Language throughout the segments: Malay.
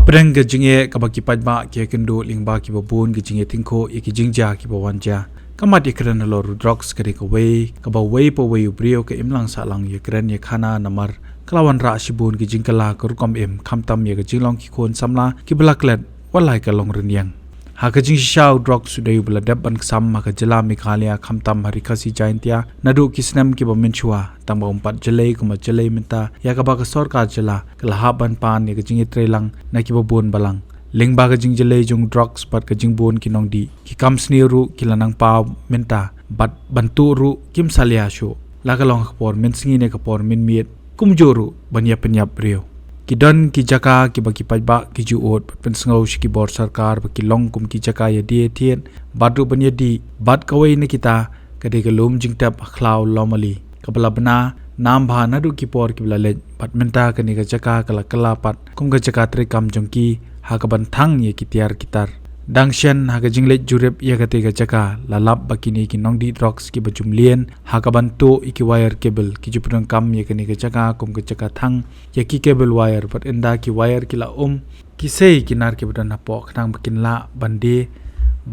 Apreng ke jinge ka baki pajma ke kendo lingba ki babun ke jinge tingko e ki jingja ki bawanja kamat ikran loru droks ke ka wei ka ba wei po wei ubrio ke imlang salang ye kran ye khana namar kelawan ra shibun ki jingkala ka rukom khamtam ye ke jinglong ki khon samla ki blaklet walai ka long renyang ha ka jing shau droks sudai bla dabban sam ma ka jela Meghalaya khamtam hari khasi jaintia nadu kisnam ki baminchua tamba umpat jelai kuma jelai minta ya ka ba ka sarkar jela kalahaban pan ye ka jinge trelang na ki babun balang lingba ka jing jelai jung droks pat ka jing bun ki nongdi ki kamsni ru ki lanang pa minta bat bantu ru kim salia shu la ka long khapor min singi ne khapor min miet kumjoru banya penyap rio ki don ki Jaka ki baki pajba ki juot pen sngau ki bor sarkar baki long kum ki Jaka ya die tien badu banya di bad kawai ne kita kade ka lum Jingtep khlau Lawmali kabla bana nam bha nadu ki por ki blale pat menta kani ka Jaka kala kala pat kum ka Jaka tre kam jongki ha ka ban Thang ye ki tiar kitar dangshen ha ka jinglet jurep ya ka te ka Jaka lalap bakini ki nongdi droks ki bajum lien ha ka ban to iki wire cable ki jupudang kam ye kani ka Jaka kum ka Jaka Thang ya ki cable wire pat enda ki wire ki la ki sei kinar ki budan hapo khnang bakin la bande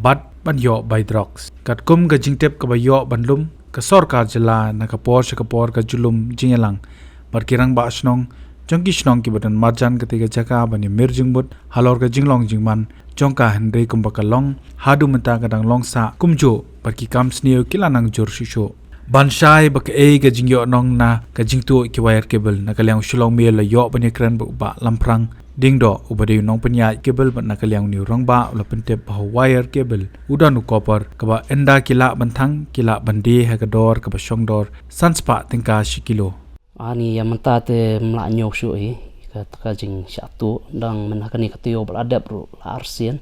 bat ban yo by droks kat kum ka Jingtep ka ba yo banlum ka sarkar jela na ka por ka julum jingelang barkirang ba asnong jongki snong ki budan marjan ka te ka Jaka bani mirjingbut halor ka jinglong jingman jongka henry kumbaka long hadu menta kadang longsa kumjo barki kam snio kilanang jor shisho banshai bak e ga jingyo nong na ka jingtu ki wire cable na kalyang Shillong Mail la yo bani kran ba lamprang dingdo ubade nong penya cable ba na kalyang ni rongba la pentep ba wire cable udan copper ka ba enda kila banthang kila bande ha ka dor ka ba shongdor sanspa tingka shikilo ani yang menta te mla nyok shu hi ka jing satu dang menakani katio beladap ru arsian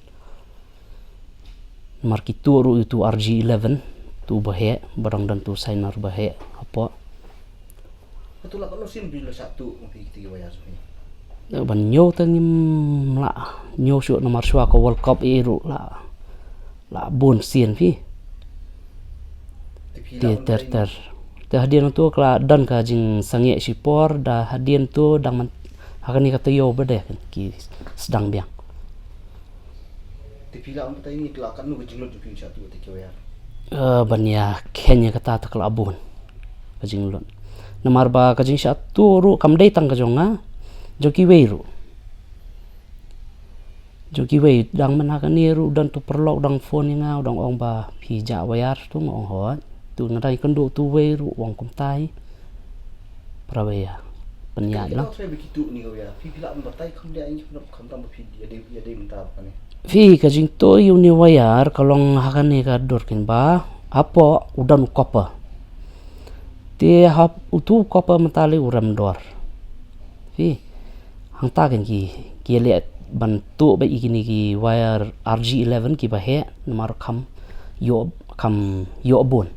markitu ru itu RG11 tu bahe barang dan tu signer bahe apa betul lah kalau sim bila satu mungkin tiga bayar ni ban nyo tang mla nyo shu nomor shwa ko world cup ru la bon sien fi ter hadian tu kala dan ka jing sange sipor da hadian tu dang hakani kata yo berde ki sedang biang tipila am tai ni kelakan nu kejinglot ju pin satu te kyo ya banya kenya kata ta kala abun kejinglot namar ba kejing satu ru kam dai tang kajonga joki wei dang man hakani ru dan tu perlok dang phone nga dang ong ba phi ja wayar tu ngong ho tu ngadai kendu tu wei ru wong kum tai prawaya penyak lah. Saya begitu ni kau ya. Bila bertai kamu dia ini kamu tambah video dia minta apa ni? Fi kajing to uni wayar kalong hakan ni ka dorkin ba apa udan kopa. Ti hap utu kopa mentali uram dor. Fi hang ta kan ki lihat bantu ba ikini ki wire RG11 ki ba he nomor kam yo bon.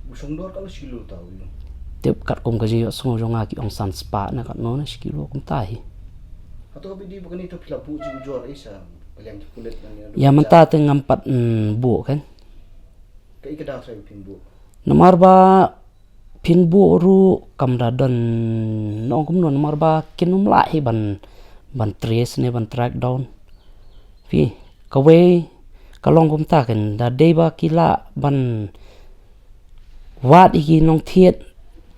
Busong dor kalau silu tahu ni. Tiap kat kum kaji songo jonga ki ong san spa na kat no na sikilo kum tai atau bidi bukan itu pila bu jujur isa yang kulit ya menta te ngampat bu kan kai kedang saya pin bu nomor ba pin bu ru kam dadon nong kum no nomor ba kinum lahi ban trace ne ban track down fi kawe kalong kum ta kan da dei ba kila ban wat iki nong thiet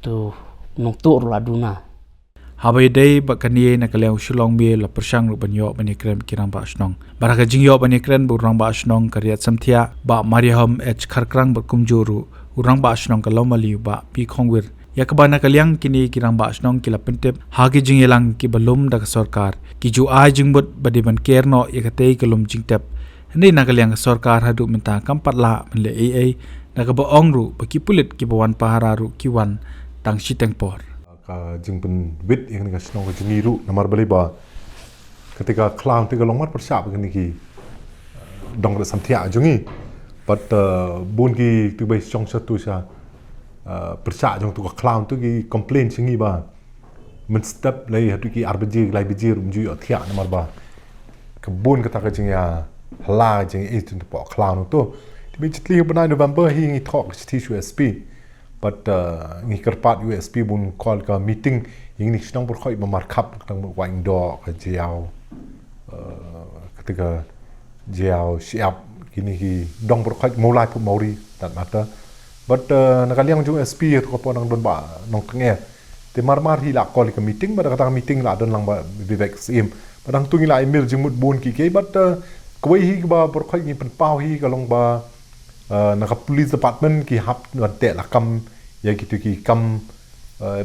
tu nong tu la duna habai dei bakani na kaleu Shillong Mail la persang ru banyo bani kren kirang ba asnong baraka jingyo bani kren bu rang ba asnong kariat samthia ba mariham h kharkrang ba kumjuru urang ba asnong ka Lawmali ba pi khongwir yakbana kalyang kini kirang ba asnong kila pentep hagi jingelang ki balum da sarkar ki ju ai jingbut badi ban kerno yakatei kalum Jingtep hindi na kalyang sarkar hadu minta kampatla menle ai na ka ba ongru ba ki pulit ki bawan pahararu ki wan tang siteng por ka jingpen wit yang ka snong ka jingiru namar bali ba ketika clown tiga longmat persap kan ki dong da samthia jungi but bun ki tu bai chong satu sa persap jong tu ka clown tu ki complain singi ba men step lai hatu ki arbiji lai bijir umju athia namar ba ka bun kata ka jingya hala jing instant po clown tu ti bi chitli bana November hi talk ti sp but ngi kerpat USP bun call ka meeting yang ni senang berkhoi memarkap tang waing do ka jiao ketika jiao siap kini ki dong berkhoi mulai pu mauri that matter but nakaliang jung SP to ko nang don ba nong kenge te mar hi la call ka meeting ba kata meeting la don lang ba vivek sim padang tungi la email jingmut bun ki ke but koi hi ba berkhoi ni pen pau hi ka long ba naka police department ki hap te la kam ya gitu ki kam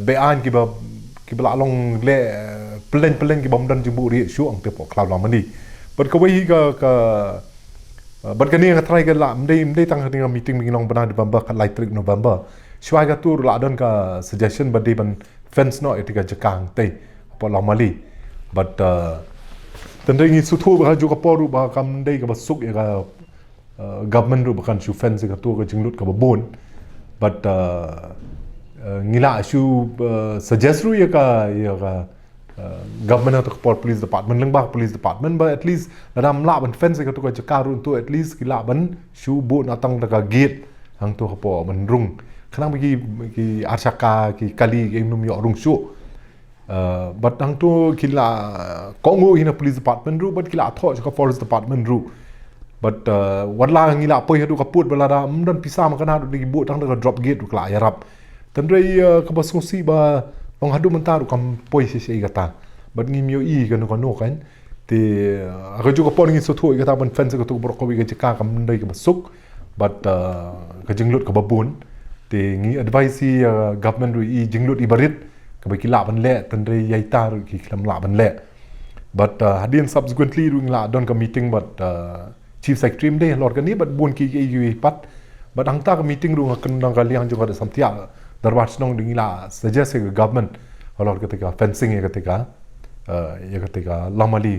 bean ki ba long le pelen ki bom dan jimbu ri shu ang te po cloud Lawmali but ko hi ka but kan ni nga try ka la mdei tang ka meeting mi long bana November ka light trick November shwai ka tur la don ka suggestion but ban fence no etika jakang te po Lawmali but tendai ni sutu ba ju ka poru ba kam dei ka basuk ya ka government ru bakan shu fence ka tu ka jinglut ka babon but ngila shu suggest ru ya ka government atau police department lembah police department but at least dalam la ban fence ka tu ka jakaru tu at least kila ban shu bon atang ka gate hang tu ka po ban rung khanang ki arsaka ki kali ki num yo rung shu but hang tu kila kongu hina police department ru but kila tho ka forest department ru but wadla ngila poi hadu kaput balada mdan pisa makana du di bot tang da drop gate du kla yarap tandrei ka basosi ba long hadu mentar kam poi se gata but ngi mio I kan kan te aga ju ka pon ngi so thoi gata ban fence ka tu bro ko wi ga jika kam ndai ka basuk but ka jinglut ka babun te ngi advice government ru I jinglut I barit ka ba kila ban le tandrei yaita ru ki klam la ban le but hadin subsequently ru ngla don ka meeting but chief secretary mde lor kan ni but bun ki yu pat but angta ka meeting ru kan dang ka liang ju ka samtia darbat snong dingila suggest ke government lor ketika fencing ya ketika Lawmali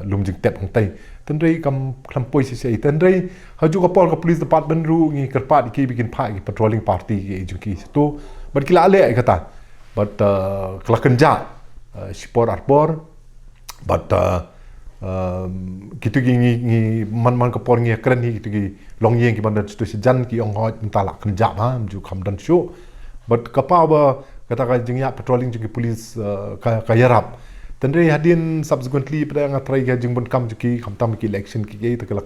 lum Jingtep hang tai tendrei kam klampoi si tendrei haju ka pol ka police department ru ngi kerpat ki bikin pha ki patrolling party ki juki tu but kila ale kata but kala kenja sport arbor but gitu ngi man ka por ngi kren hi gitu ki long yeng ki ban tu si jan ki ong hot mentala kenja ha ju kam dan show but kapau ba kata ka jingya patrolling juki police ka yarap tendre hadin subsequently pada nga try ga jingbon kam juki kamtam ki election ki ge ta kala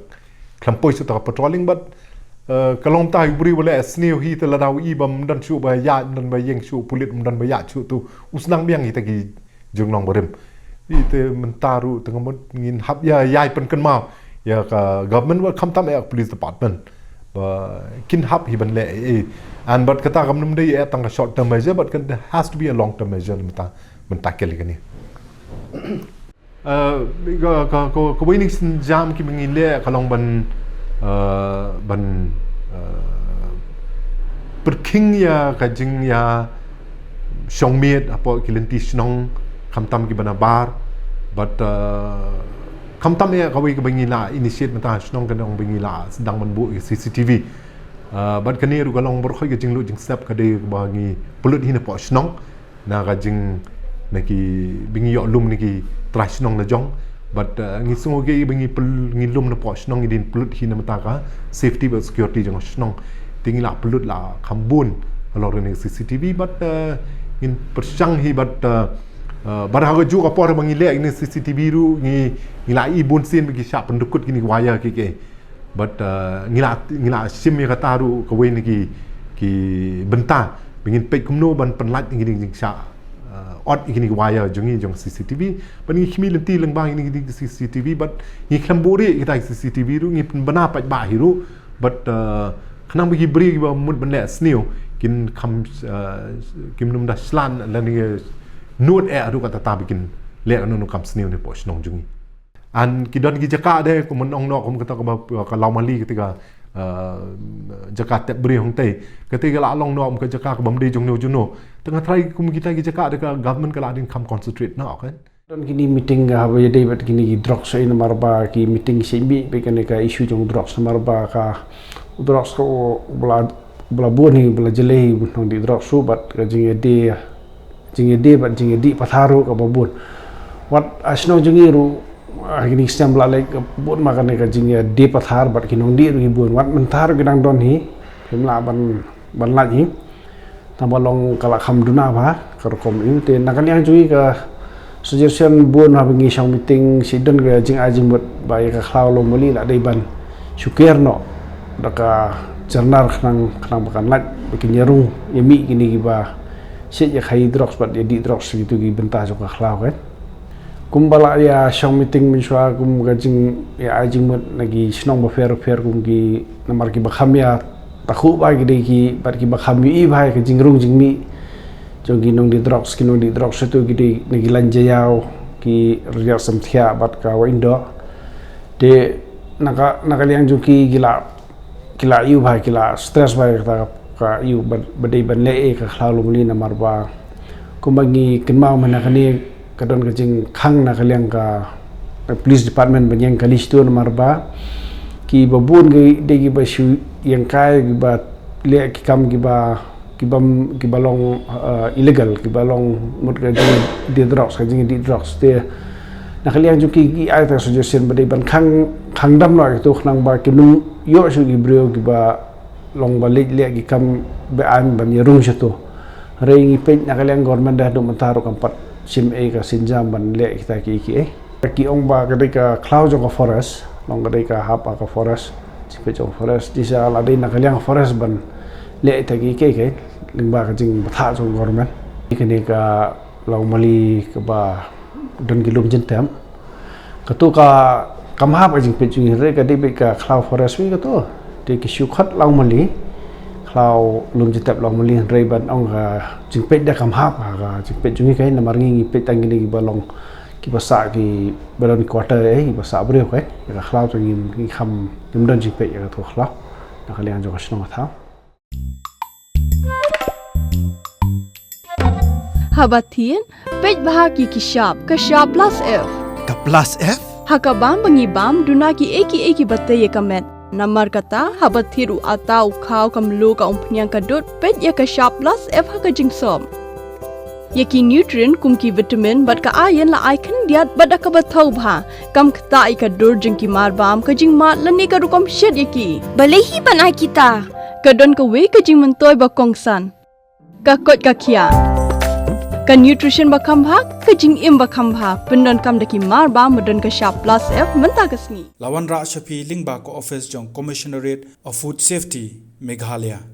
klampoi su ta patrolling but kalong ta buri wala sneu hi ta ladaw I bam dan shu ba ya dan ba yeng shu pulit dan ba ya shu tu usnang biang hi ta ki jungnong barim ite mentaru tengah ngin hab ya yai pen kan mau ya ka government wa kamtam ya police department ba kin hab hi ban le and but kata kam num dei tang short term measure but there has to be a long term measure menta kel gani ko waiting jam ki mengin le kalong ban perking ya kajing ya shongmet apa kilenti snong kamtam ki bana bar but kamtam ya kawi ke bangila initiate mata snong kan ong bangila sedang menbu CCTV but kani ru galong berkhoi ke jinglu jing step ka de bangi pulut hina po snong na ka jing naki bingi yo lum niki trash snong na jong but ngi sungo ge bingi ngi lum na po snong idin pulut hina mata ka safety and security jong snong tingila pulut la khambun alor ni CCTV but in persang hi but barang ju ka por mangile ini CCTV ru ngi la I bun sin bagi sya pendukut kini wire ki but ngila sim ya kataru ka we ni ki benta bingin pek kumno ban penlat ngi sya ot kini wire jungi jong CCTV ban ngi khmi lenti lengbang ini CCTV but ngi klamburi kita CCTV ru ngi bana pat ba hiru but khnang bagi bri ba mud ban le sneu kin kham kim num da slan la ni nuot ru kata ta bikin le anu kam sneu ni po snong jungi an kidon gi Jaka de ko mon ong no ko kata ka Lawmali ketika Jaka tep beri hong tai ketika la long no ka Jaka ka bamde jong no juno tengah try kum kita gi Jaka de ka government ka la din kam concentrate na kan dan kini meeting ga ba yede bat kini Droks in marba ki meeting sembi be kan ka issue jong Droks marba ka Droks ko bla boni bla jelei bun di Droks su bat ka jing ede bat jing edi patharu ka babun wat asno jingiru kini stem bla like bun makan ka jing de pathar bat kinong di ru bun wat mentar ginang don hi himla ban la hi Tabalong kalak ham duna ba kerkom ini te nakan yang cui ke suggestion buon ha bengi shang meeting sidon ke jing ajing buat bai ka khlau Lawmali la dei ban syukur no daka cernar knang bakan lat bikin nyarung yemi kini giba sit ya khai Droks bat ya di Droks gitu gi bentah joka khlau kan kumbala ya shang meeting minshwa kum gajing ya ajing buat lagi snong ba fair kum gi namar ki bakham ya takut bagi ki bar ki bakham yu bai ke jingrung jingmi jogi nong di Droks itu gidi nagi lanjayau ki riak samthia bat ka windo de naka liang juki gila yu bai gila stress bai ka yu badai ban le ka khlau Lawmali namar ba kumbangi kenmau manakani kadon kajing khang naka liang ka police department banyang kalis tu namar ba ki babun gi ba shu yang kai gi ba le ki kam gi ba ki balong illegal ki balong mut ga di Droks ka jing di Droks te nakaliang juki gi ai ta suggestion badai ban khang dam lo itu nang ba ki nung yo shu gi brio gi ba long ba le gi kam be an ban yerung satu rei ngi pe nakaliang government dah do mentaru kampat sim e ka sinjam ban le kita ki ong ba ka khlau jo ka forest long ka hapa ka forest cipe jo forest disa la dei nakaliang forest ban le ta ke lingba ka jing batha jo government ikene ka Lawmali ka ba don gilum Jingtep ka tu ka kamhap ka jing pe jing re ka dei ka khlau forest wi ka tu de ki shu khat Lawmali khlau lum Jingtep Lawmali re ban ong ka jing pe da kamhap ka jing pe jing kai namar ngi pe tang ni balong ki basa ki balon quarter ki basa bre ka ka khlau to ngi kham dum don jing pe ka tu khlau nakaliang jo ka shno tha Habatin, pej bahagi ki sharp plus F. Ka plus F? Haka bam bangi bam dunaki eki batay kamet. Namar kata habathiru atau khau kamlu ka umpnyang kadut pej ya ka sharp plus F haka jingsom. Yaki nutrient kumki vitamin bat ka iron la icon diat bat ka bathau bha kam kta ka dur jingki mar bam ka jing mat lani ka rukom shed yaki. Balehi banai kita. Kadon ka we ka jing mentoy ba kongsan. Ka kot ka kia. Ka nutrition bakam bha ka jing im bakam bha pendon kam daki mar ba modon ka sharp plus F menta kasni Lawan Ra Shafi lingba ko office jong commissionerate of food safety Meghalaya